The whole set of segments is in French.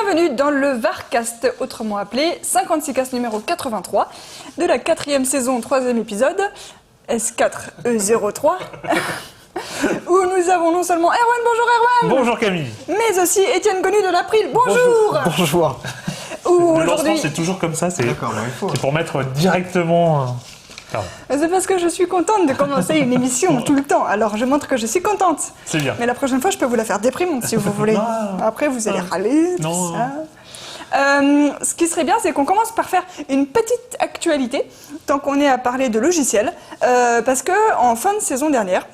Bienvenue dans le Varcast, autrement appelé 56cast numéro 83 de la 4e saison, 3e épisode, S4E03, où nous avons non seulement Erwan, bonjour Erwan. Bonjour Camille. Mais aussi Étienne Connu de l'April, bonjour. Bonjour. Le lancement c'est toujours comme ça, c'est pour mettre directement... C'est parce que je suis contente de commencer une émission tout le temps, alors je montre que je suis contente. C'est bien. Mais la prochaine fois, je peux vous la faire déprimante si vous voulez. Après, vous allez râler, tout ça. Ce qui serait bien, c'est qu'on commence par faire une petite actualité, tant qu'on est à parler de logiciels, parce qu'en fin de saison dernière,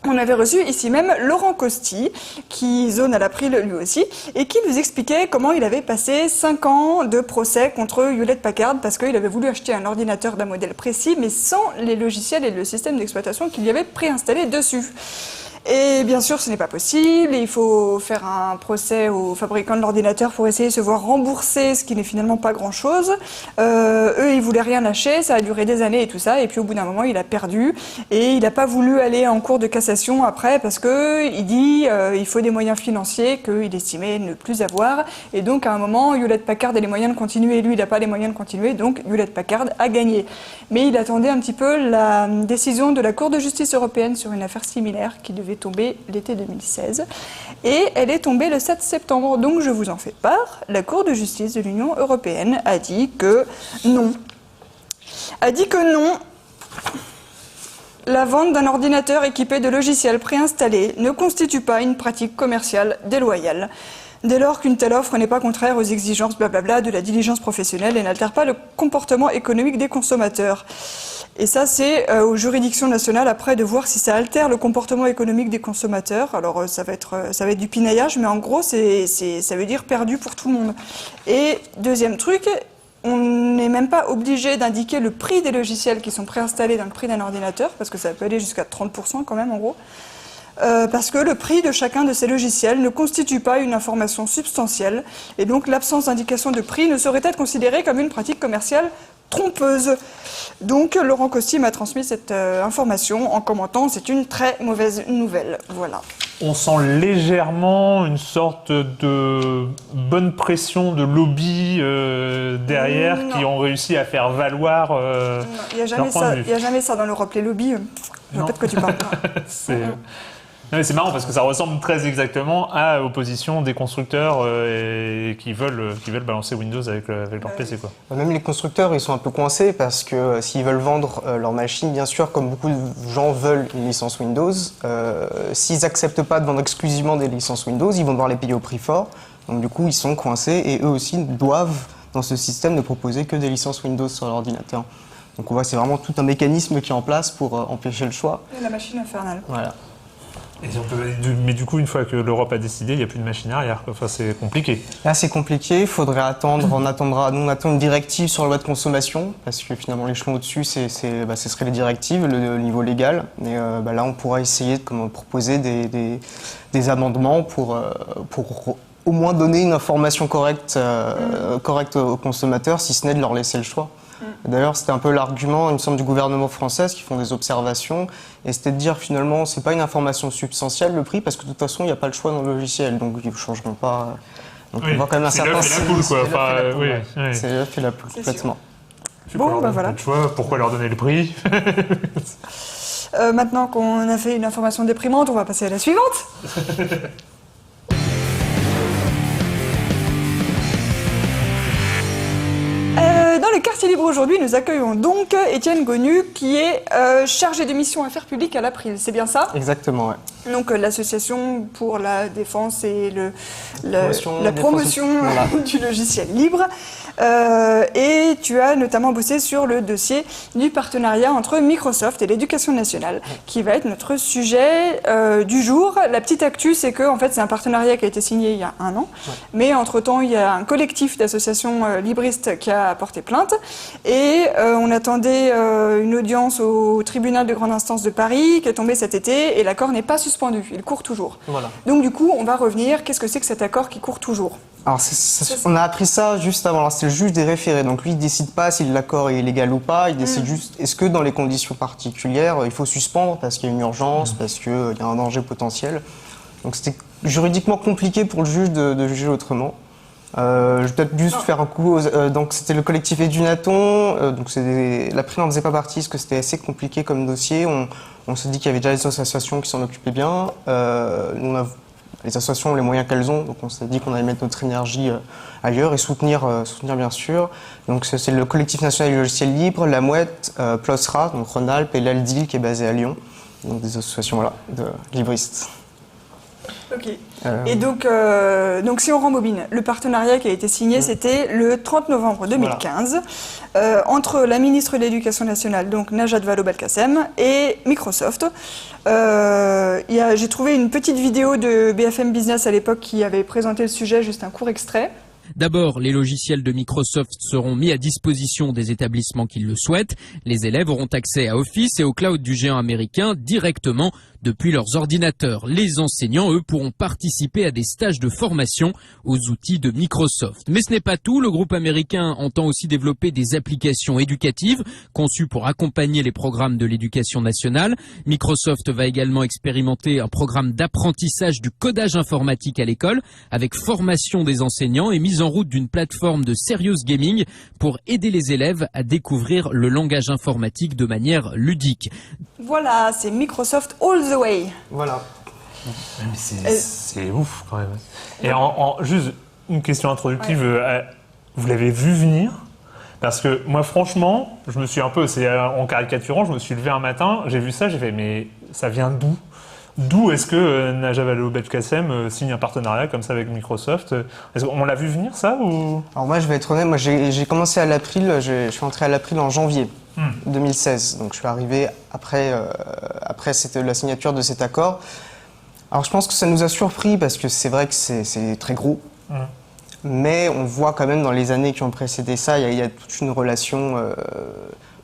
on avait reçu ici même Laurent Costi, qui zone à l'April lui aussi, et qui nous expliquait comment il avait passé 5 ans de procès contre Hewlett-Packard parce qu'il avait voulu acheter un ordinateur d'un modèle précis, mais sans les logiciels et le système d'exploitation qu'il y avait préinstallé dessus. Et bien sûr, ce n'est pas possible, et il faut faire un procès aux fabricants de l'ordinateur pour essayer de se voir rembourser, ce qui n'est finalement pas grand-chose. Eux, ils voulaient rien lâcher, ça a duré des années et tout ça, et puis au bout d'un moment, il a perdu, et il n'a pas voulu aller en cours de cassation après, parce que il dit il faut des moyens financiers qu'il estimait ne plus avoir, et donc à un moment, Hewlett-Packard a les moyens de continuer, et lui, il n'a pas les moyens de continuer, donc Hewlett-Packard a gagné. Mais il attendait un petit peu la décision de la Cour de justice européenne sur une affaire similaire qui devait tomber l'été 2016, et elle est tombée le 7 septembre, donc je vous en fais part. La Cour de justice de l'Union européenne a dit que non. La vente d'un ordinateur équipé de logiciels préinstallés ne constitue pas une pratique commerciale déloyale, dès lors qu'une telle offre n'est pas contraire aux exigences blablabla de la diligence professionnelle et n'altère pas le comportement économique des consommateurs. Et ça, c'est aux juridictions nationales après de voir si ça altère le comportement économique des consommateurs. Alors ça va être du pinaillage, mais en gros, ça veut dire perdu pour tout le monde. Et deuxième truc, on n'est même pas obligé d'indiquer le prix des logiciels qui sont préinstallés dans le prix d'un ordinateur, parce que ça peut aller jusqu'à 30% quand même en gros. Parce que le prix de chacun de ces logiciels ne constitue pas une information substantielle, et donc l'absence d'indication de prix ne saurait être considérée comme une pratique commerciale trompeuse. Donc Laurent Costi m'a transmis cette information en commentant « c'est une très mauvaise nouvelle ». Voilà. On sent légèrement une sorte de bonne pression de lobby derrière qui ont réussi à faire valoir il n'y a jamais ça dans l'Europe. Les lobbies, je ne vois pas de quoi tu parles. Non, mais c'est marrant parce que ça ressemble très exactement à l'opposition des constructeurs qui veulent balancer Windows avec leur PC, quoi. Même les constructeurs, ils sont un peu coincés parce que s'ils veulent vendre leur machine, bien sûr, comme beaucoup de gens veulent une licence Windows, s'ils n'acceptent pas de vendre exclusivement des licences Windows, ils vont devoir les payer au prix fort. Donc du coup, ils sont coincés et eux aussi doivent, dans ce système, ne proposer que des licences Windows sur l'ordinateur. Donc on voit que c'est vraiment tout un mécanisme qui est en place pour empêcher le choix. Et la machine infernale. Voilà. Mais du coup, une fois que l'Europe a décidé, il n'y a plus de machine arrière. Enfin, c'est compliqué. Là, c'est compliqué. Il faudrait attendre. Nous, on attend une directive sur la loi de consommation, parce que finalement, l'échelon au-dessus, ce serait les directives, le niveau légal. Mais là, on pourra essayer de proposer des amendements pour au moins donner une information correcte aux consommateurs, si ce n'est de leur laisser le choix. D'ailleurs, c'était un peu l'argument, il me semble, du gouvernement français qui font des observations, et c'était de dire finalement, c'est pas une information substantielle le prix, parce que de toute façon, il n'y a pas le choix dans le logiciel, donc ils ne changeront pas. Donc oui, on voit quand même un certain. C'est l'œuf et la poule, quoi. C'est l'œuf et la poule, complètement. Bon, bah voilà. Le choix, pourquoi leur donner le prix? Maintenant qu'on a fait une information déprimante, on va passer à la suivante. Dans le quartier libre aujourd'hui, nous accueillons donc Étienne Connu, qui est chargé de mission affaires publiques à l'April, c'est bien ça? Exactement, ouais. Donc l'association pour la défense et la promotion du logiciel libre. Et tu as notamment bossé sur le dossier du partenariat entre Microsoft et l'Éducation nationale, qui va être notre sujet du jour. La petite actu, c'est que en fait, c'est un partenariat qui a été signé il y a 1 an, mais entre-temps, il y a un collectif d'associations libristes qui a porté plainte, et on attendait une audience au tribunal de grande instance de Paris, qui est tombée cet été, et l'accord n'est pas suspendu, il court toujours. Voilà. Donc du coup, on va revenir, qu'est-ce que c'est que cet accord qui court toujours? Alors, on a appris ça juste avant. Alors, c'est le juge des référés. Donc, lui, il ne décide pas si l'accord est illégal ou pas. Il décide juste, est-ce que dans les conditions particulières, il faut suspendre parce qu'il y a une urgence, parce qu'il y a un danger potentiel. Donc, c'était juridiquement compliqué pour le juge de juger autrement. Je vais peut-être juste faire un coup. Donc c'était le collectif Edunaton. Donc l'April n'en faisait pas partie parce que c'était assez compliqué comme dossier. On s'est dit qu'il y avait déjà des associations qui s'en occupaient bien. Les associations ont les moyens qu'elles ont, donc on s'est dit qu'on allait mettre notre énergie ailleurs et soutenir bien sûr. Donc c'est le collectif national du logiciel libre, la Mouette, PLOSRA, donc Rhône-Alpes, et l'Aldil qui est basé à Lyon. Donc des associations de libristes. Ok. Et donc si on rembobine, le partenariat qui a été signé, c'était le 30 novembre 2015 entre la ministre de l'Éducation nationale, donc Najat Vallaud-Belkacem, et Microsoft. J'ai trouvé une petite vidéo de BFM Business à l'époque qui avait présenté le sujet, juste un court extrait. D'abord, les logiciels de Microsoft seront mis à disposition des établissements qui le souhaitent. Les élèves auront accès à Office et au cloud du géant américain directement depuis leurs ordinateurs. Les enseignants, eux, pourront participer à des stages de formation aux outils de Microsoft. Mais ce n'est pas tout. Le groupe américain entend aussi développer des applications éducatives conçues pour accompagner les programmes de l'éducation nationale. Microsoft va également expérimenter un programme d'apprentissage du codage informatique à l'école avec formation des enseignants et mise en route d'une plateforme de serious gaming pour aider les élèves à découvrir le langage informatique de manière ludique. Voilà, c'est Microsoft all the way. Voilà. Mais c'est ouf quand même. Et juste une question introductive, vous l'avez vu venir? Parce que moi franchement, je me suis un peu, c'est en caricaturant, je me suis levé un matin, j'ai vu ça, j'ai fait mais ça vient d'où? D'où est-ce que Najat Vallaud-Belkacem signe un partenariat comme ça avec Microsoft? On l'a vu venir ça ou... Alors moi je vais être honnête, moi j'ai commencé à l'April, je suis entré à l'April en janvier 2016, donc je suis arrivé après la signature de cet accord. Alors je pense que ça nous a surpris parce que c'est vrai que c'est très gros, mais on voit quand même dans les années qui ont précédé ça, il y a toute une relation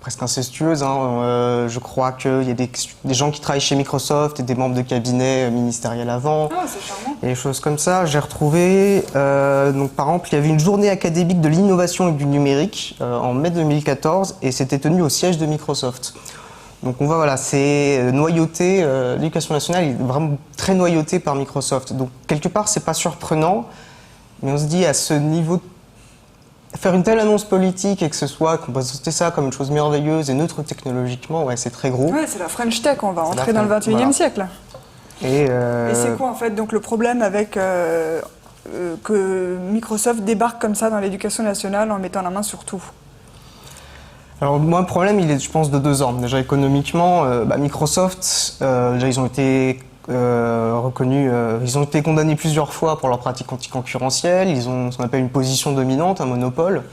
presque incestueuse. Je crois qu'il y a des gens qui travaillent chez Microsoft et des membres de cabinet ministériels avant. Ah, c'est charmant. Et des choses comme ça. J'ai retrouvé, donc par exemple, il y avait une journée académique de l'innovation et du numérique en mai 2014 et c'était tenu au siège de Microsoft. Donc on voit, voilà, c'est noyauté, l'éducation nationale est vraiment très noyautée par Microsoft. Donc quelque part, c'est pas surprenant, mais on se dit à ce niveau, faire une telle annonce politique et que ce soit, qu'on présente ça comme une chose merveilleuse et neutre technologiquement, ouais, c'est très gros. Ouais, c'est la French Tech, on va entrer dans le 21e siècle. Et c'est quoi en fait donc le problème avec que Microsoft débarque comme ça dans l'éducation nationale en mettant la main sur tout? Alors moi le problème il est je pense de 2 ans. Déjà économiquement, Microsoft, déjà ils ont été reconnus, ils ont été condamnés plusieurs fois pour leurs pratiques anticoncurrentielles, ils ont ce qu'on appelle une position dominante, un monopole.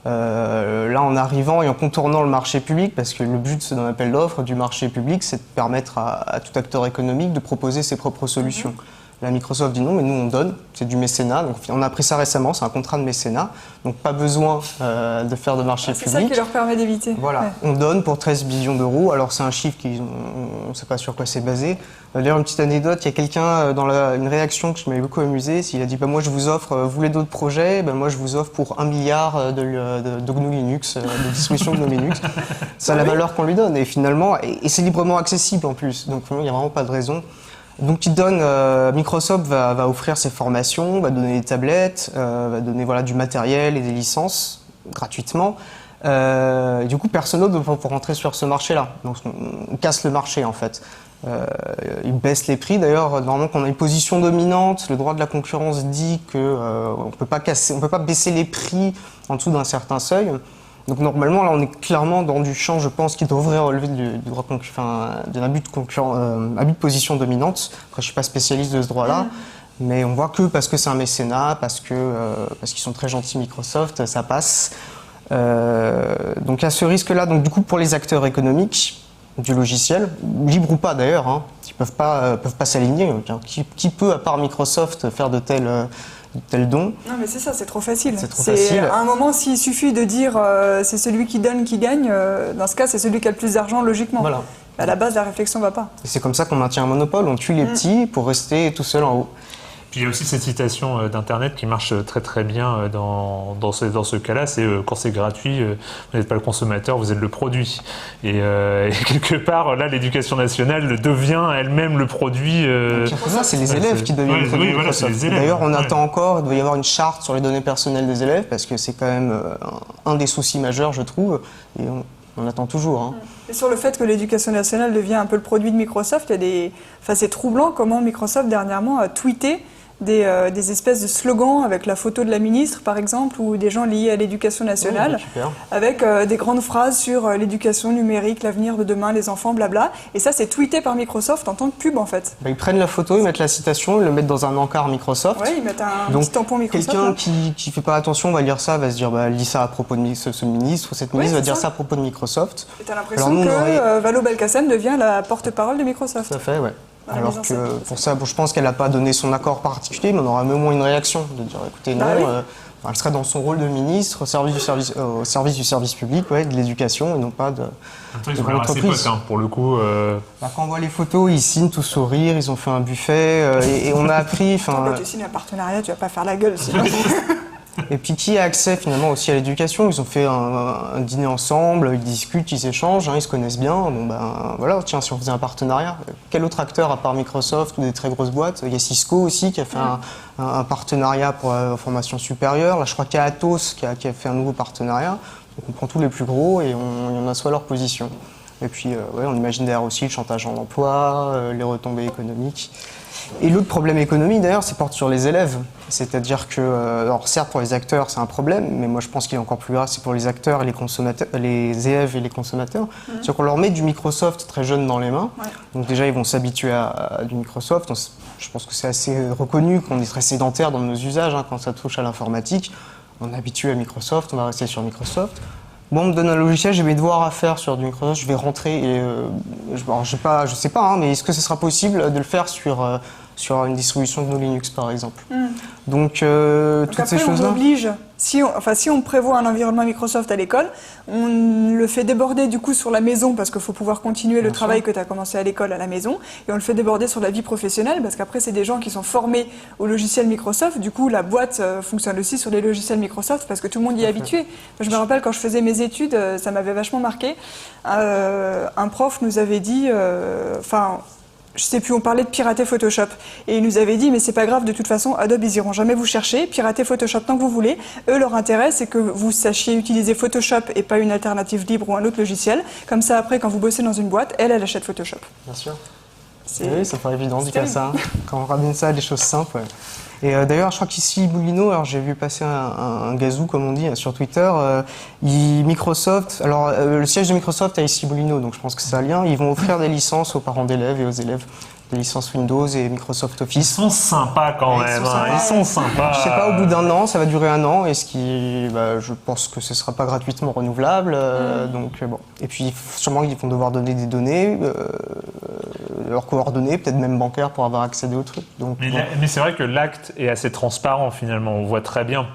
Là en arrivant et en contournant le marché public, parce que le but d'un appel d'offres du marché public c'est de permettre à tout acteur économique de proposer ses propres solutions. Là, Microsoft dit non, mais nous on donne, c'est du mécénat. Donc, on a appris ça récemment, c'est un contrat de mécénat, donc pas besoin de faire de marché public. C'est ça qui leur permet d'éviter. Voilà, on donne pour 13 billions d'euros, alors c'est un chiffre on ne sait pas sur quoi c'est basé. D'ailleurs, une petite anecdote, il y a quelqu'un dans une réaction qui m'avait beaucoup amusé, il a dit moi je vous offre, vous voulez d'autres projets, moi je vous offre pour 1 milliard de GNU Linux, de distribution GNU Linux. C'est la valeur qu'on lui donne, et finalement, et c'est librement accessible en plus, donc il n'y a vraiment pas de raison. Donc Microsoft va offrir ses formations, va donner des tablettes, va donner du matériel et des licences gratuitement. Du coup, personne d'autre ne va pouvoir rentrer sur ce marché-là. Donc on casse le marché en fait. Il baisse les prix. D'ailleurs, normalement, quand on a une position dominante, le droit de la concurrence dit qu'on ne peut pas baisser les prix en dessous d'un certain seuil. Donc normalement, là, on est clairement dans du champ, je pense, qui devrait relever d'un abus de position dominante. Après, je suis pas spécialiste de ce droit-là, mais on voit que parce que c'est un mécénat, parce qu'ils sont très gentils Microsoft, ça passe. Donc il y a ce risque-là. Donc du coup, pour les acteurs économiques du logiciel, libre ou pas d'ailleurs, ils peuvent pas s'aligner. Qui peut, à part Microsoft, faire de tels dons? Non mais c'est ça, c'est trop facile. C'est trop facile. À un moment, s'il suffit de dire c'est celui qui donne qui gagne, dans ce cas, c'est celui qui a le plus d'argent logiquement. Voilà. À la base, la réflexion ne va pas. Et c'est comme ça qu'on maintient un monopole, on tue les petits pour rester tout seul en haut. Puis il y a aussi cette citation d'Internet qui marche très très bien dans ce cas-là, c'est quand c'est gratuit, vous n'êtes pas le consommateur, vous êtes le produit. Et quelque part, là, l'éducation nationale devient elle-même le produit. C'est les élèves qui deviennent le produit. Oui, voilà, c'est les élèves. D'ailleurs, on attend encore, il doit y avoir une charte sur les données personnelles des élèves, parce que c'est quand même un des soucis majeurs, je trouve, et on attend toujours. Hein. Et sur le fait que l'éducation nationale devient un peu le produit de Microsoft, c'est troublant comment Microsoft dernièrement a tweeté des espèces de slogans avec la photo de la ministre, par exemple, ou des gens liés à l'éducation nationale, avec des grandes phrases sur l'éducation numérique, l'avenir de demain, les enfants, blabla. Et ça, c'est tweeté par Microsoft en tant que pub, en fait. Ils prennent la photo, ils mettent la citation, ils le mettent dans un encart Microsoft. Oui, ils mettent un petit tampon Microsoft. Quelqu'un qui ne fait pas attention va lire ça, va se dire, elle dit ça à propos de ce ministre, ou cette ministre va dire ça à propos de Microsoft. Et tu as l'impression que Valo Belkacem devient la porte-parole de Microsoft. Tout à fait, ouais. Alors que pour ça, je pense qu'elle n'a pas donné son accord particulier, mais on aura même moins une réaction, de dire écoutez, non, elle serait dans son rôle de ministre au service du service public, de l'éducation, et non pas de l'entreprise. Pour le coup. Quand on voit les photos, ils signent tous sourire, ils ont fait un buffet, et on a appris. Quand tu signes un partenariat, tu vas pas faire la gueule sinon. Et puis qui a accès finalement aussi à l'éducation? Ils ont fait un dîner ensemble, ils discutent, ils échangent, ils se connaissent bien. Voilà, tiens, si on faisait un partenariat, quel autre acteur à part Microsoft ou des très grosses boîtes? Il y a Cisco aussi qui a fait un partenariat pour la formation supérieure. Là, je crois qu'il y a Atos qui a fait un nouveau partenariat. Donc on prend tous les plus gros et on assoit leur position. Et puis, on imagine derrière aussi le chantage en emploi, les retombées économiques. Et l'autre problème économique, d'ailleurs, c'est porte sur les élèves. C'est-à-dire que, alors certes, pour les acteurs, c'est un problème, mais moi, je pense qu'il est encore plus grave, c'est pour les acteurs, et les consommateurs, les élèves et les consommateurs. C'est-à-dire qu'on leur met du Microsoft très jeune dans les mains. Donc déjà, ils vont s'habituer à du Microsoft. Je pense que c'est assez reconnu qu'on est très sédentaire dans nos usages quand ça touche à l'informatique. On est habitué à Microsoft, on va rester sur Microsoft. Bon, on me donne un logiciel, j'ai mes devoirs à faire sur du Microsoft, je vais rentrer et je sais pas, mais est-ce que ce sera possible de le faire sur une distribution de GNU Linux par exemple? Donc toutes ces choses-là. On oblige, si on prévoit un environnement Microsoft à l'école, on le fait déborder du coup sur la maison parce qu'il faut pouvoir continuer le travail que tu as commencé à l'école à la maison, et on le fait déborder sur la vie professionnelle parce qu'après c'est des gens qui sont formés au logiciel Microsoft, du coup la boîte fonctionne aussi sur les logiciels Microsoft parce que tout le monde y est habitué. Je me rappelle quand je faisais mes études, ça m'avait vachement marqué, un prof nous avait dit, je sais plus, on parlait de pirater Photoshop. Et il nous avait dit, mais c'est pas grave, de toute façon, Adobe, ils iront jamais vous chercher, pirater Photoshop tant que vous voulez. Eux, leur intérêt, c'est que vous sachiez utiliser Photoshop et pas une alternative libre ou un autre logiciel. Comme ça, après, quand vous bossez dans une boîte, elle achète Photoshop. Bien sûr. Oui, ça paraît évident de dire ça. Quand on ramène ça à des choses simples, Et d'ailleurs, je crois qu'ici, Moulineau, alors j'ai vu passer un gazou, comme on dit, sur Twitter. Microsoft, alors le siège de Microsoft est ici Moulineau, donc je pense que c'est un lien. Ils vont offrir des licences aux parents d'élèves et aux élèves, des licences Windows et Microsoft Office. Ils sont sympas quand même. Ils sont sympas. Je sais pas, au bout d'un an, ça va durer un an, et je pense que ce sera pas gratuitement renouvelable. Donc bon. Et puis sûrement ils vont devoir donner des données, leurs coordonnées, peut-être même bancaires, pour avoir accédé au truc. Donc, mais c'est vrai que l'acte est assez transparent finalement. On voit très bien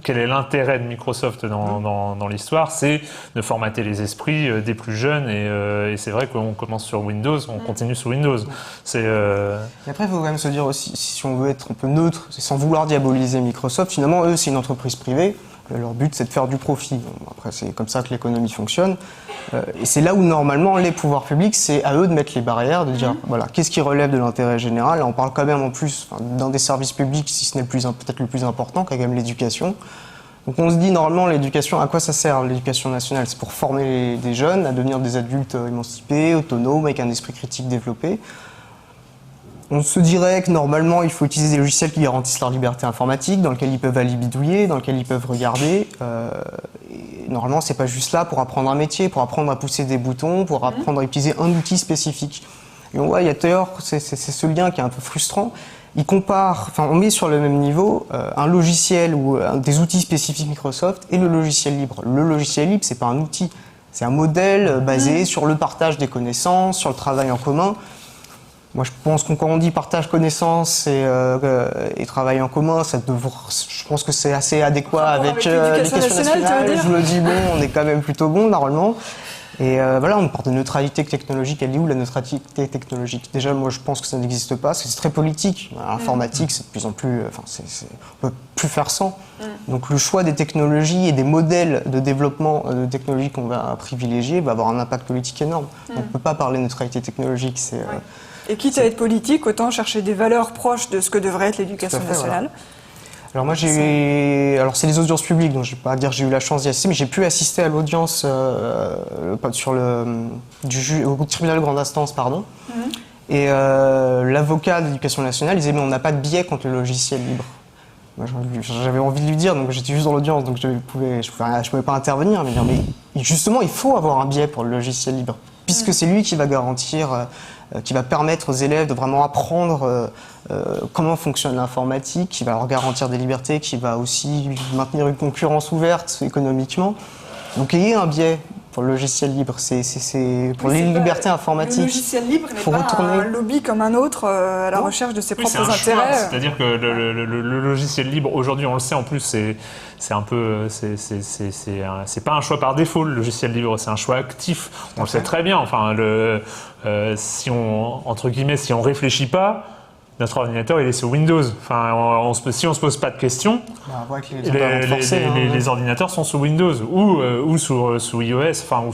quel est l'intérêt de Microsoft dans l'histoire, c'est de formater les esprits des plus jeunes, et c'est vrai qu'on commence sur Windows, on continue sur Windows. Et après, il faut quand même se dire aussi, si on veut être un peu neutre, sans vouloir diaboliser Microsoft, finalement, eux, c'est une entreprise privée. Leur but, c'est de faire du profit. Après, c'est comme ça que l'économie fonctionne. Et c'est là où, normalement, les pouvoirs publics, c'est à eux de mettre les barrières, de dire, voilà, qu'est-ce qui relève de l'intérêt général. Là, on parle quand même en plus d'un des services publics, si ce n'est peut-être le plus important, qui est quand même l'éducation. Donc on se dit, normalement, l'éducation, à quoi ça sert, l'éducation nationale? C'est pour former des jeunes à devenir des adultes émancipés, autonomes, avec un esprit critique développé. On se dirait que normalement, il faut utiliser des logiciels qui garantissent leur liberté informatique, dans lesquels ils peuvent aller bidouiller, dans lesquels ils peuvent regarder. Et normalement, c'est pas juste là pour apprendre un métier, pour apprendre à pousser des boutons, pour apprendre à utiliser un outil spécifique. Et on voit, il y a d'ailleurs, c'est ce lien qui est un peu frustrant. On met sur le même niveau un logiciel ou des outils spécifiques Microsoft et le logiciel libre. Le logiciel libre, c'est pas un outil, c'est un modèle basé sur le partage des connaissances, sur le travail en commun. Moi, je pense que quand on dit partage connaissances et travail en commun, je pense que c'est assez adéquat avec l'éducation nationale. Je me dis, bon, on est quand même plutôt bon, normalement. Et voilà, on parle de neutralité technologique. Elle est où la neutralité technologique? Déjà, moi, je pense que ça n'existe pas, parce que c'est très politique. L'informatique, c'est de plus en plus... Enfin, on peut plus faire sans. Donc, le choix des technologies et des modèles de développement de technologies qu'on va privilégier va avoir un impact politique énorme. On ne peut pas parler de neutralité technologique. Et quitte à être politique, autant chercher des valeurs proches de ce que devrait être l'éducation nationale. Voilà. Alors moi alors c'est les audiences publiques, donc je ne vais pas dire que j'ai eu la chance d'y assister, mais j'ai pu assister à l'audience au tribunal de grande instance, pardon. Et l'avocat de l'éducation nationale disait mais on n'a pas de biais contre le logiciel libre. Moi, j'avais envie de lui dire, donc j'étais juste dans l'audience, donc je pouvais pas intervenir, mais justement il faut avoir un biais pour le logiciel libre, puisque c'est lui qui va garantir, qui va permettre aux élèves de vraiment apprendre comment fonctionne l'informatique, qui va leur garantir des libertés, qui va aussi maintenir une concurrence ouverte économiquement. Donc il y a un biais pour le logiciel libre, c'est pour les libertés informatiques. Le logiciel libre n'est pas un lobby comme un autre à la recherche de ses propres intérêts. C'est-à-dire que le logiciel libre, aujourd'hui on le sait en plus, c'est un peu, c'est pas un choix par défaut le logiciel libre, c'est un choix actif. On le sait très bien. Enfin, si on réfléchit pas, notre ordinateur il est sous Windows. Enfin, si on se pose pas de questions, les ordinateurs sont sous Windows ou sous iOS, enfin ou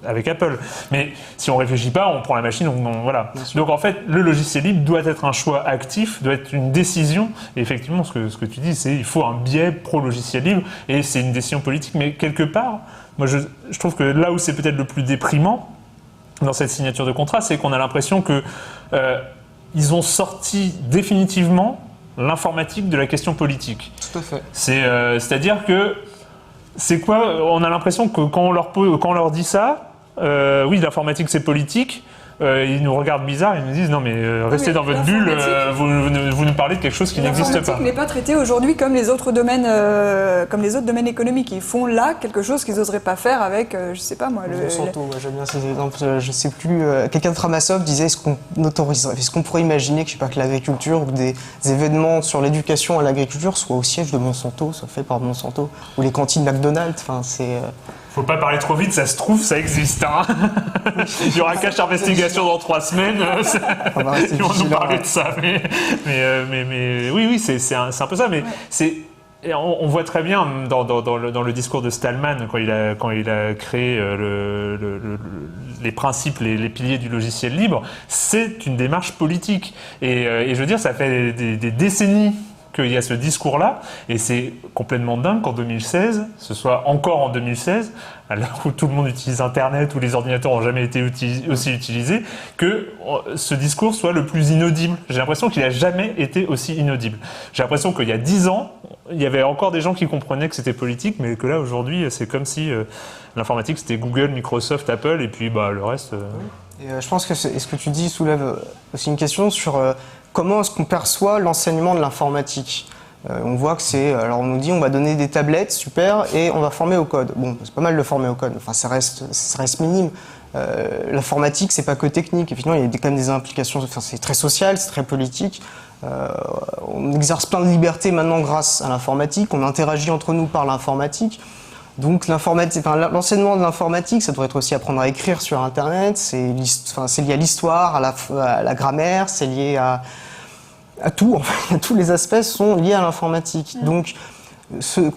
avec Apple. Mais si on réfléchit pas, on prend la machine, voilà. Donc en fait, le logiciel libre doit être un choix actif, doit être une décision. Et effectivement, ce que tu dis, c'est il faut un biais pro logiciel libre et c'est une décision politique. Mais quelque part, moi je trouve que là où c'est peut-être le plus déprimant dans cette signature de contrat, c'est qu'on a l'impression que ils ont sorti définitivement l'informatique de la question politique. Tout à fait. C'est-à-dire que c'est quoi? On a l'impression que quand on leur dit ça, oui, l'informatique c'est politique. Ils nous regardent bizarre, ils nous disent non mais restez dans votre bulle, vous nous parlez de quelque chose qui n'existe pas. L'informatique n'est pas traitée aujourd'hui comme les autres domaines économiques. Ils font là quelque chose qu'ils n'oseraient pas faire avec, je sais pas moi. Monsanto, j'aime bien ces exemples. Je sais plus. Quelqu'un de Framasoft disait est-ce qu'on pourrait imaginer que l'agriculture ou des événements sur l'éducation à l'agriculture soient au siège de Monsanto, soient faits par Monsanto, ou les cantines McDonald's. Enfin, c'est. Faut pas parler trop vite, ça se trouve, ça existe. Hein. Il y aura Cache Investigation dans 3 semaines. Ils vont nous parler de ça. Mais oui, c'est un peu ça. Mais on voit très bien dans le discours de Stallman, quand il a créé les principes, les piliers du logiciel libre, c'est une démarche politique. Et je veux dire, ça fait des décennies qu'il y a ce discours-là, et c'est complètement dingue qu'en 2016, ce soit encore en 2016, à l'heure où tout le monde utilise Internet, où les ordinateurs n'ont jamais été aussi utilisés, que ce discours soit le plus inaudible. J'ai l'impression qu'il n'a jamais été aussi inaudible. J'ai l'impression qu'il y a 10 ans, il y avait encore des gens qui comprenaient que c'était politique, mais que là, aujourd'hui, c'est comme si l'informatique, c'était Google, Microsoft, Apple, et puis le reste... Et je pense que ce que tu dis soulève aussi une question sur... comment est-ce qu'on perçoit l'enseignement de l'informatique? On voit que alors on nous dit on va donner des tablettes, super, et on va former au code. Bon, c'est pas mal de former au code, enfin ça reste minime. L'informatique, c'est pas que technique, effectivement il y a quand même des implications, enfin, c'est très social, c'est très politique. On exerce plein de libertés maintenant grâce à l'informatique, on interagit entre nous par l'informatique. Donc l'enseignement de l'informatique, ça devrait être aussi apprendre à écrire sur Internet, c'est lié à l'histoire, à la grammaire, c'est lié à tout, en fait. Tous les aspects sont liés à l'informatique. Donc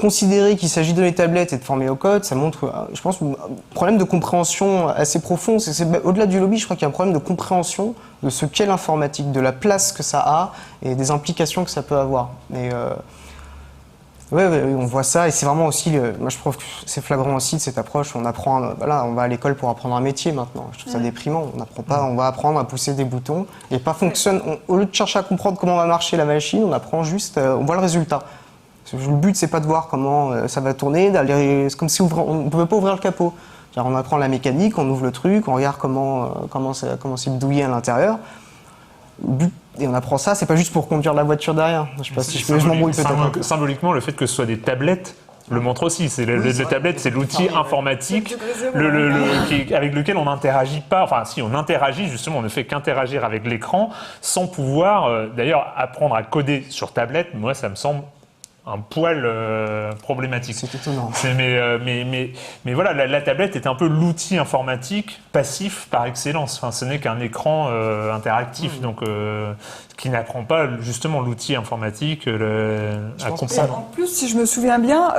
considérer qu'il s'agit de donner tablettes et de former au code, ça montre, je pense, un problème de compréhension assez profond. Au-delà du lobby, je crois qu'il y a un problème de compréhension de ce qu'est l'informatique, de la place que ça a et des implications que ça peut avoir. Oui, on voit ça et c'est vraiment aussi, moi je trouve que c'est flagrant aussi de cette approche. On va à l'école pour apprendre un métier maintenant. Je trouve ça déprimant. On n'apprend pas, on va apprendre à pousser des boutons et pas fonctionne. Au lieu de chercher à comprendre comment va marcher la machine, on apprend juste, on voit le résultat. Le but c'est pas de voir comment ça va tourner, c'est comme si on ne pouvait pas ouvrir le capot. On apprend la mécanique, on ouvre le truc, on regarde comment c'est douillé à l'intérieur. Et on apprend ça, c'est pas juste pour conduire la voiture derrière. Je sais pas si je m'embrouille peut-être. Symboliquement, le fait que ce soit des tablettes le montre aussi. Les tablettes, c'est l'outil informatique avec lequel on n'interagit pas. Enfin, si, on interagit, justement, on ne fait qu'interagir avec l'écran sans pouvoir, d'ailleurs, apprendre à coder sur tablette. Moi, ça me semble un poil problématique. C'est étonnant. Mais voilà, la tablette est un peu l'outil informatique passif par excellence. Enfin, ce n'est qu'un écran interactif, donc qui n'apprend pas justement l'outil informatique à comprendre. En plus, si je me souviens bien,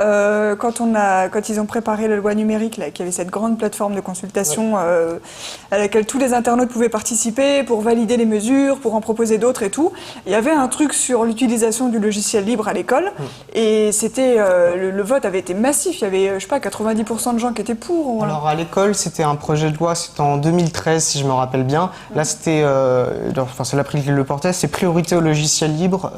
quand ils ont préparé la loi numérique, là, qu'il y avait cette grande plateforme de consultation à laquelle tous les internautes pouvaient participer pour valider les mesures, pour en proposer d'autres et tout, il y avait un truc sur l'utilisation du logiciel libre à l'école. Et c'était le vote avait été massif. Il y avait, je sais pas, 90% de gens qui étaient pour. Voilà. Alors à l'école, c'était un projet de loi, c'était en 2013 si je me rappelle bien. Là, c'était, c'est l'April qui le portait, c'est priorité au logiciel libre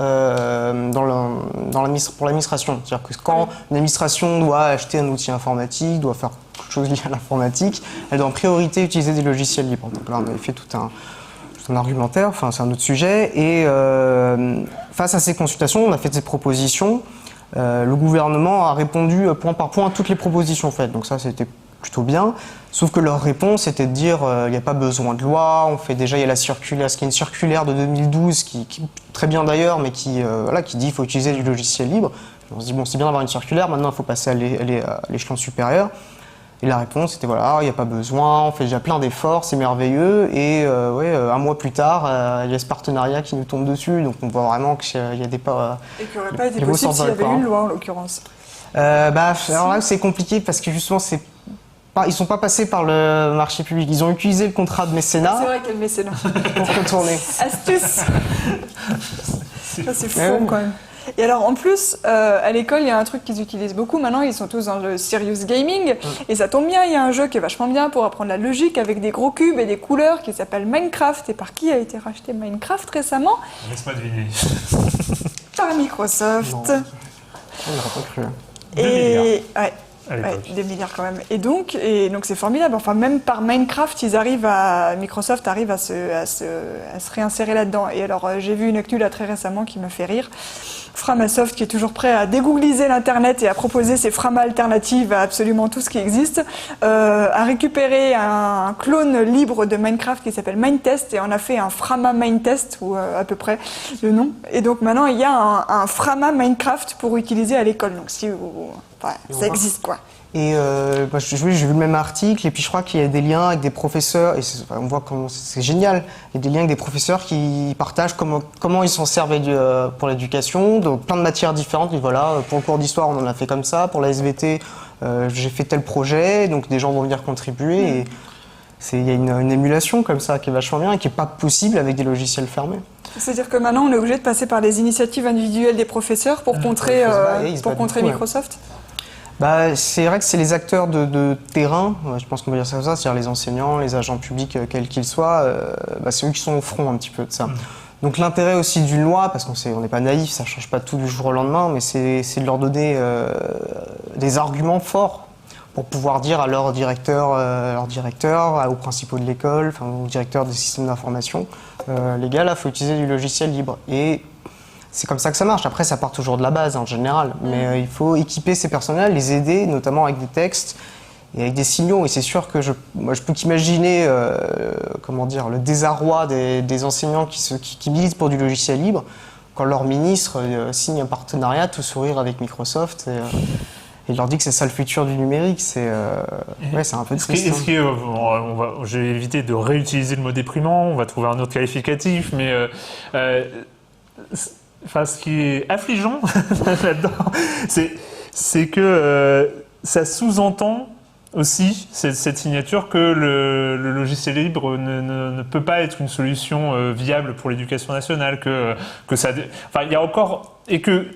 pour l'administration. C'est-à-dire que quand une administration doit acheter un outil informatique, doit faire quelque chose lié à l'informatique, elle doit en priorité utiliser des logiciels libres. Donc là, on avait fait tout un argumentaire, enfin c'est un autre sujet. Et face à ces consultations, on a fait des propositions. Le gouvernement a répondu point par point à toutes les propositions faites. Donc ça, c'était plutôt bien. Sauf que leur réponse était de dire il n'y a pas besoin de loi, on fait déjà, il y a la circulaire, ce qui est une circulaire de 2012 qui très bien d'ailleurs, mais qui dit qu'il faut utiliser du logiciel libre. On se dit bon, c'est bien d'avoir une circulaire, maintenant il faut passer à l'échelon supérieur. Et la réponse était voilà, il n'y a pas besoin, on fait déjà plein d'efforts, c'est merveilleux. Et un mois plus tard, il y a ce partenariat qui nous tombe dessus, donc on voit vraiment qu'il y a des pas. Et qui n'aurait pas été possible s'il y avait une loi en l'occurrence. Alors là, c'est compliqué parce que justement, ils ne sont pas passés par le marché public. Ils ont utilisé le contrat de mécénat. C'est vrai qu'il y a le mécénat. Pour contourner. Astuce. Ça, c'est fou quand même. Et alors en plus, à l'école, il y a un truc qu'ils utilisent beaucoup. Maintenant, ils sont tous dans le serious gaming. Et ça tombe bien, il y a un jeu qui est vachement bien pour apprendre la logique avec des gros cubes et des couleurs qui s'appelle Minecraft. Et par qui a été racheté Minecraft récemment? Laisse-moi deviner. Par Microsoft. Non. On n'aurait pas cru. 2 milliards. Ouais, 2 milliards quand même. Et donc c'est formidable. Enfin, même par Minecraft, Microsoft arrive à se réinsérer là-dedans. Et alors, j'ai vu une actu là très récemment qui m'a fait rire. Framasoft, qui est toujours prêt à dégoogliser l'Internet et à proposer ses framas alternatives à absolument tout ce qui existe, a récupéré un clone libre de Minecraft qui s'appelle Minetest et en a fait un Frama Minetest, ou à peu près le nom. Et donc maintenant, il y a un Frama Minecraft pour utiliser à l'école. Donc si ça existe, quoi. Et j'ai vu le même article, et puis je crois qu'il y a des liens avec des professeurs, et on voit comment c'est génial. Il y a des liens avec des professeurs qui partagent comment ils s'en servent pour l'éducation, donc plein de matières différentes. Et voilà, pour le cours d'histoire, on en a fait comme ça, pour la SVT, j'ai fait tel projet, donc des gens vont venir contribuer. Et il y a une émulation comme ça qui est vachement bien et qui n'est pas possible avec des logiciels fermés. C'est-à-dire que maintenant, on est obligé de passer par les initiatives individuelles des professeurs pour contrer Microsoft. C'est vrai que c'est les acteurs de terrain, je pense qu'on va dire ça comme ça, c'est-à-dire les enseignants, les agents publics, quels qu'ils soient, c'est eux qui sont au front un petit peu de ça. Donc l'intérêt aussi d'une loi, parce qu'on n'est pas naïf, ça ne change pas tout du jour au lendemain, mais c'est de leur donner des arguments forts pour pouvoir dire à leur directeur, aux principaux de l'école, aux directeurs des systèmes d'information, les gars, là, il faut utiliser du logiciel libre. Et c'est comme ça que ça marche. Après, ça part toujours de la base en général. Mais il faut équiper ces personnels, les aider, notamment avec des textes et avec des signaux. Et c'est sûr que je peux qu'imaginer le désarroi des enseignants qui militent pour du logiciel libre quand leur ministre signe un partenariat tout sourire avec Microsoft. Et leur dit que c'est ça le futur du numérique, c'est un peu triste. Je vais éviter de réutiliser le mot déprimant, on va trouver un autre qualificatif, mais ce qui est affligeant là-dedans, c'est que ça sous-entend aussi cette signature que le logiciel libre ne peut pas être une solution viable pour l'éducation nationale, que ça, il y a encore et que,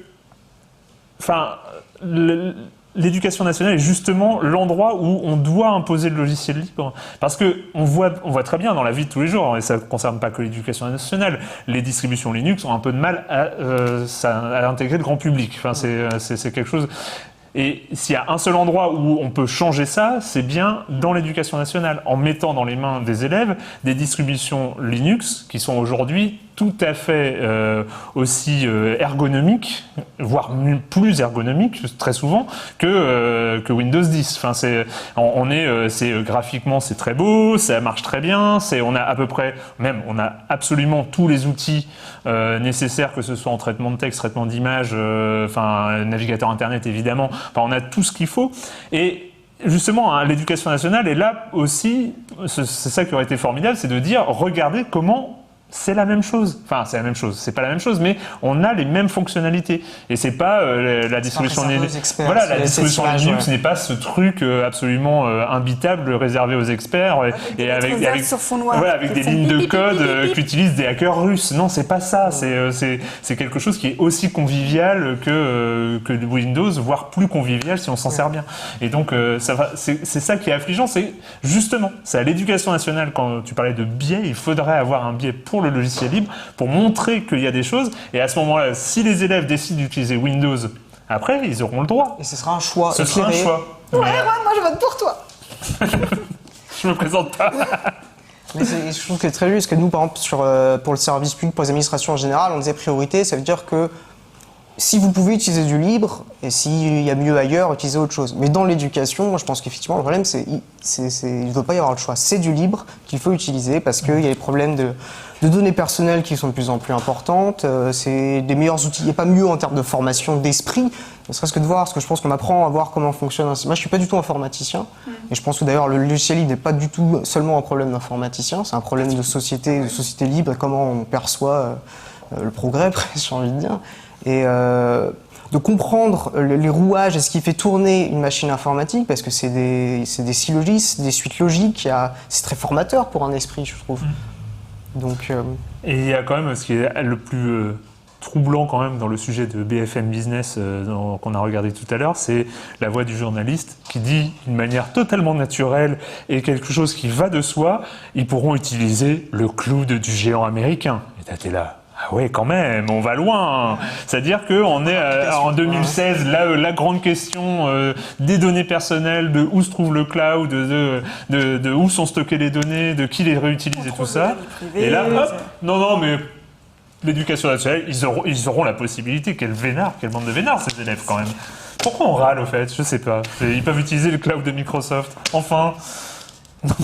l'éducation nationale est justement l'endroit où on doit imposer le logiciel libre. Parce qu'on voit très bien dans la vie de tous les jours, et ça ne concerne pas que l'éducation nationale, les distributions Linux ont un peu de mal à intégrer le grand public. C'est quelque chose... Et s'il y a un seul endroit où on peut changer ça, c'est bien dans l'éducation nationale, en mettant dans les mains des élèves des distributions Linux qui sont aujourd'hui tout à fait aussi ergonomique, voire plus ergonomique très souvent que Windows 10. Enfin, c'est graphiquement c'est très beau, ça marche très bien, on a à peu près, même on a absolument tous les outils nécessaires, que ce soit en traitement de texte, traitement d'image, navigateur internet évidemment. Enfin, on a tout ce qu'il faut. Et justement, hein, l'éducation nationale est là aussi, c'est ça qui aurait été formidable, c'est de dire, regardez comment c'est la même chose. Enfin, c'est la même chose. C'est pas la même chose, mais on a les mêmes fonctionnalités. Et c'est pas la distribution Linux. Voilà, la distribution Linux n'est pas ce truc absolument imbitable réservé aux experts et avec des lignes de code qu'utilisent des hackers russes. Non, c'est pas ça. C'est quelque chose qui est aussi convivial que Windows, voire plus convivial si on s'en sert bien. Et donc, c'est ça qui est affligeant. C'est justement, c'est à l'éducation nationale, quand tu parlais de biais, il faudrait avoir un biais pour le logiciel libre, pour montrer qu'il y a des choses, et à ce moment-là, si les élèves décident d'utiliser Windows, après, ils auront le droit. Et ce sera un choix. Ce sera un choix. Ouais, moi je vote pour toi. Je me présente pas. Mais je trouve que c'est très juste, que nous, par exemple, pour le service public, pour les administrations en général, on disait priorité, ça veut dire que si vous pouvez utiliser du libre, et s'il y a mieux ailleurs, utilisez autre chose. Mais dans l'éducation, moi je pense qu'effectivement le problème il ne doit pas y avoir le choix. C'est du libre qu'il faut utiliser parce qu'il y a des problèmes de données personnelles qui sont de plus en plus importantes. C'est des meilleurs outils. Il n'y a pas mieux en termes de formation d'esprit, ne serait-ce que de voir, parce que je pense qu'on apprend à voir comment fonctionne. Moi je ne suis pas du tout informaticien, et je pense que d'ailleurs le logiciel libre n'est pas du tout seulement un problème d'informaticien, c'est un problème de société libre, et comment on perçoit le progrès, j'ai envie de dire. Et de comprendre les rouages et ce qui fait tourner une machine informatique, parce que c'est des syllogismes, des suites logiques, c'est très formateur pour un esprit, je trouve. Donc, Et il y a quand même ce qui est le plus troublant quand même dans le sujet de BFM Business qu'on a regardé tout à l'heure, c'est la voix du journaliste qui dit d'une manière totalement naturelle et quelque chose qui va de soi, ils pourront utiliser le cloud du géant américain. Et t'es là. Ah ouais, quand même, on va loin. C'est-à-dire qu'on est en 2016, la grande question des données personnelles, de où se trouve le cloud, de où sont stockées les données, de qui les réutilise et tout ça. Et là, hop, non, mais l'éducation nationale, ils auront la possibilité. Quelle bande de vénards ces élèves quand même. Pourquoi on râle au fait? Je sais pas. Ils peuvent utiliser le cloud de Microsoft. Enfin. Oui,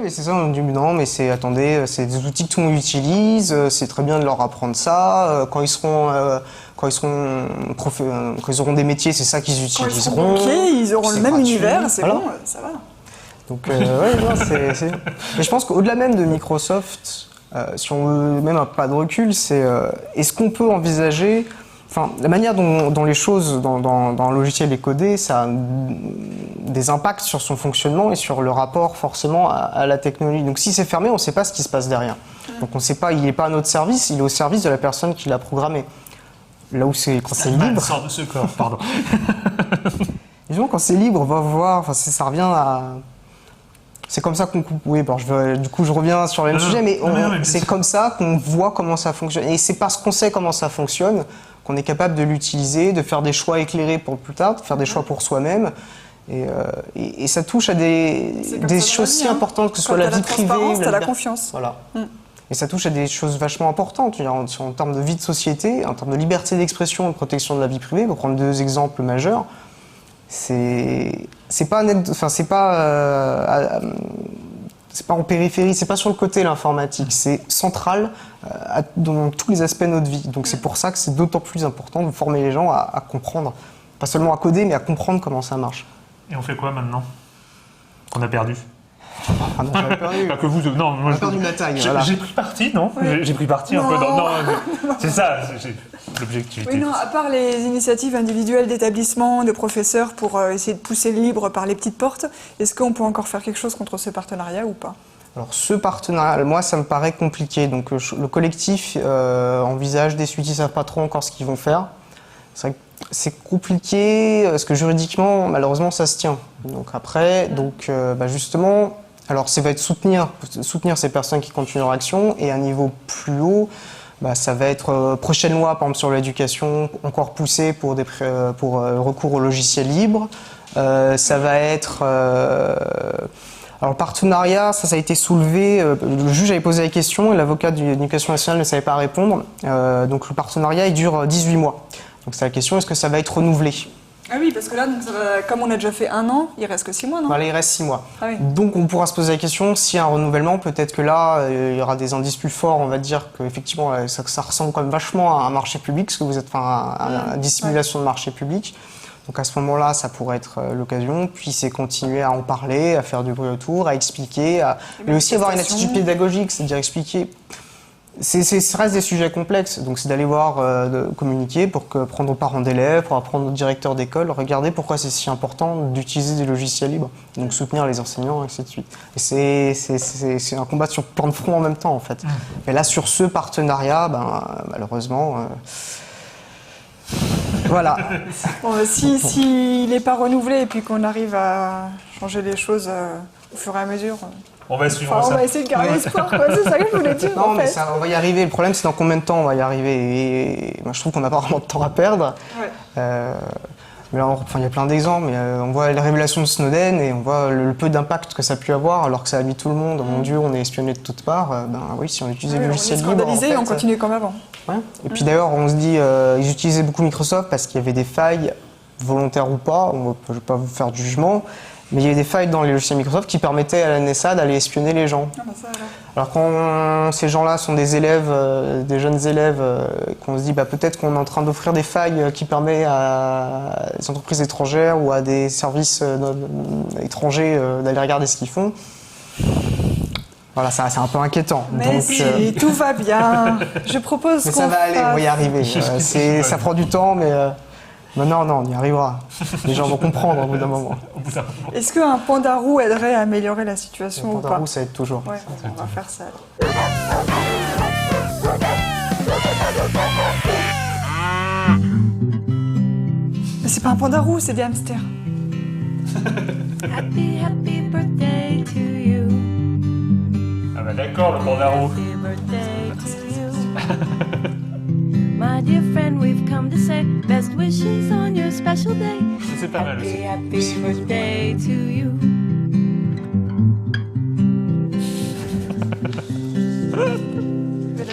mais c'est ça, on dit non, mais attendez, c'est des outils que tout le monde utilise, c'est très bien de leur apprendre ça. Quand ils auront des métiers, c'est ça qu'ils utiliseront. Quand ils seront banquiers, ils auront le même gratuit. Univers, c'est voilà. Bon, ça va. Donc, Mais je pense qu'au-delà même de Microsoft, si on veut même un pas de recul, c'est est-ce qu'on peut envisager. Enfin, la manière dont les choses dans un logiciel est codé, ça a des impacts sur son fonctionnement et sur le rapport forcément à la technologie. Donc si c'est fermé, on ne sait pas ce qui se passe derrière. Donc on ne sait pas, il n'est pas à notre service, il est au service de la personne qui l'a programmé. Là où quand c'est libre. Sort de ce corps, pardon. Disons, quand c'est libre, on va voir, enfin, ça revient à. C'est comme ça qu'on coupe. Oui, bon, du coup, je reviens sur le même sujet, mais c'est comme ça qu'on voit comment ça fonctionne. Et c'est parce qu'on sait comment ça fonctionne qu'on est capable de l'utiliser, de faire des choix éclairés pour plus tard, de faire des choix pour soi-même. Et ça touche à des choses si importantes que ce soit la vie privée. T'as la confiance. Voilà. Et ça touche à des choses vachement importantes en termes de vie de société, en termes de liberté d'expression et de protection de la vie privée. Pour prendre deux exemples majeurs, c'est pas en périphérie, c'est pas sur le côté l'informatique, c'est central dans tous les aspects de notre vie. Donc c'est pour ça que c'est d'autant plus important de former les gens à comprendre, pas seulement à coder, mais à comprendre comment ça marche. Et on fait quoi maintenant qu'on a perdu? Ah non, j'avais perdu. Pas que vous, non, moi, on a perdu la taille. J'ai pris parti, non ouais. J'ai pris parti un peu dans. Non, c'est ça, l'objectivité. Oui, non, à part les initiatives individuelles d'établissements, de professeurs pour essayer de pousser le libre par les petites portes, est-ce qu'on peut encore faire quelque chose contre ce partenariat ou pas? Alors ce partenariat, moi ça me paraît compliqué. Donc le collectif envisage des suites, ils ne savent pas trop encore ce qu'ils vont faire. C'est vrai que c'est compliqué parce que juridiquement, malheureusement, ça se tient. Donc après, justement, alors ça va être soutenir ces personnes qui continuent leur action, et à un niveau plus haut, ça va être prochaine loi, par exemple sur l'éducation, encore poussée pour recours au logiciel libre. Ça va être Alors le partenariat, ça a été soulevé, le juge avait posé la question et l'avocat de l'Éducation nationale ne savait pas répondre. Donc le partenariat, il dure 18 mois. Donc c'est la question, est-ce que ça va être renouvelé? Ah oui, parce que là, donc, comme on a déjà fait 1 an, il reste que 6 mois, non? Voilà, il reste 6 mois. Ah oui. Donc on pourra se poser la question, s'il y a un renouvellement, peut-être que là, il y aura des indices plus forts, on va dire qu'effectivement, ça ressemble quand même vachement à un marché public, parce que vous êtes à dissimulation de marché public. Donc à ce moment-là, ça pourrait être l'occasion, puis c'est continuer à en parler, à faire du bruit autour, à expliquer, mais aussi avoir une attitude pédagogique, c'est-à-dire expliquer. Ça reste des sujets complexes, donc c'est d'aller voir, de communiquer pour prendre aux parents d'élèves, pour apprendre aux directeurs d'école, regarder pourquoi c'est si important d'utiliser des logiciels libres, donc soutenir les enseignants, et ainsi de suite. Et c'est un combat sur plein de fronts en même temps, en fait. Et là, sur ce partenariat, malheureusement... Voilà. Bon, s'il n'est pas renouvelé et puis qu'on arrive à changer les choses au fur et à mesure... On va suivre ça. On va essayer de garder espoir, quoi. C'est ça que je voulais dire. Non, en mais fait. on va y arriver. Le problème, c'est dans combien de temps on va y arriver. Et moi, je trouve qu'on n'a pas vraiment de temps à perdre. Ouais. Mais là, il y a plein d'exemples. On voit la révélation de Snowden et on voit le peu d'impact que ça a pu avoir, alors que ça a mis tout le monde. Mon Dieu, on est espionné de toutes parts. Oui, si on utilisait le logiciel libre. On est scandalisé et on continue comme avant. Ouais. Et puis d'ailleurs, on se dit, ils utilisaient beaucoup Microsoft parce qu'il y avait des failles, volontaires ou pas. Je ne vais pas vous faire de jugement. Mais il y avait des failles dans les logiciels Microsoft qui permettaient à la NSA d'aller espionner les gens. Ah bah ça, alors quand ces gens-là sont des élèves, des jeunes élèves, qu'on se dit peut-être qu'on est en train d'offrir des failles qui permettent à des entreprises étrangères ou à des services étrangers d'aller regarder ce qu'ils font. Voilà, ça c'est un peu inquiétant. Mais donc, si, tout va bien. Je propose qu'on ça va aller, on va y arriver. Ça prend du temps, mais non, on y arrivera. Les gens vont comprendre au bout d'un moment. Est-ce qu'un panda roux aiderait à améliorer la situation ou pas? Panda roux, ça aide toujours. Ouais, on va faire ça. Mais c'est pas un panda roux, c'est des hamsters. Happy, happy birthday to you. Ah bah d'accord, le panda roux. Happy birthday to you. My dear friend, we've come to say best wishes on your special day. C'est pas mal aussi. Happy birthday to you.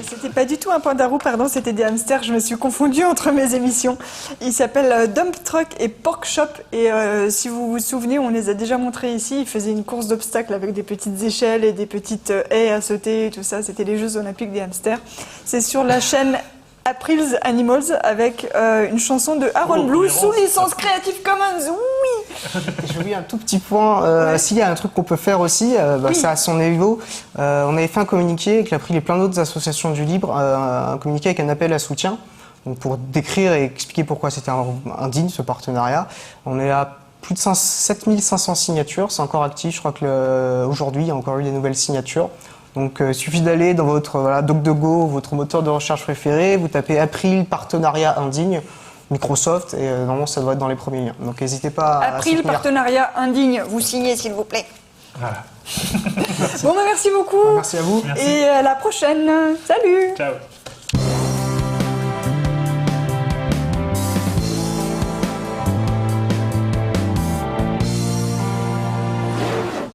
C'était pas du tout un panda roux, pardon, c'était des hamsters. Je me suis confondue entre mes émissions. Ils s'appellent Dump Truck et Pork Chop. Et si vous vous souvenez, on les a déjà montrés ici. Ils faisaient une course d'obstacles avec des petites échelles et des petites haies à sauter et tout ça. C'était les Jeux Olympiques des hamsters. C'est sur la chaîne April's Animals avec une chanson de Aaron Blue sous licence Creative Commons. Oui. Je vais un tout petit point. S'il y a un truc qu'on peut faire aussi, c'est à son niveau. On avait fait un communiqué avec l'April et plein d'autres associations du libre, un communiqué avec un appel à soutien, donc pour décrire et expliquer pourquoi c'était indigne ce partenariat. On est à plus de 7500 signatures, c'est encore actif. Je crois que aujourd'hui il y a encore eu des nouvelles signatures. Donc il suffit d'aller dans votre DuckDuckGo, votre moteur de recherche préféré, vous tapez April partenariat indigne, Microsoft, et normalement ça doit être dans les premiers liens. Donc n'hésitez pas à April soutenir. partenariat indigne, vous signez s'il vous plaît. Voilà. Bon, merci beaucoup. Merci à vous. Et à la prochaine. Salut. Ciao.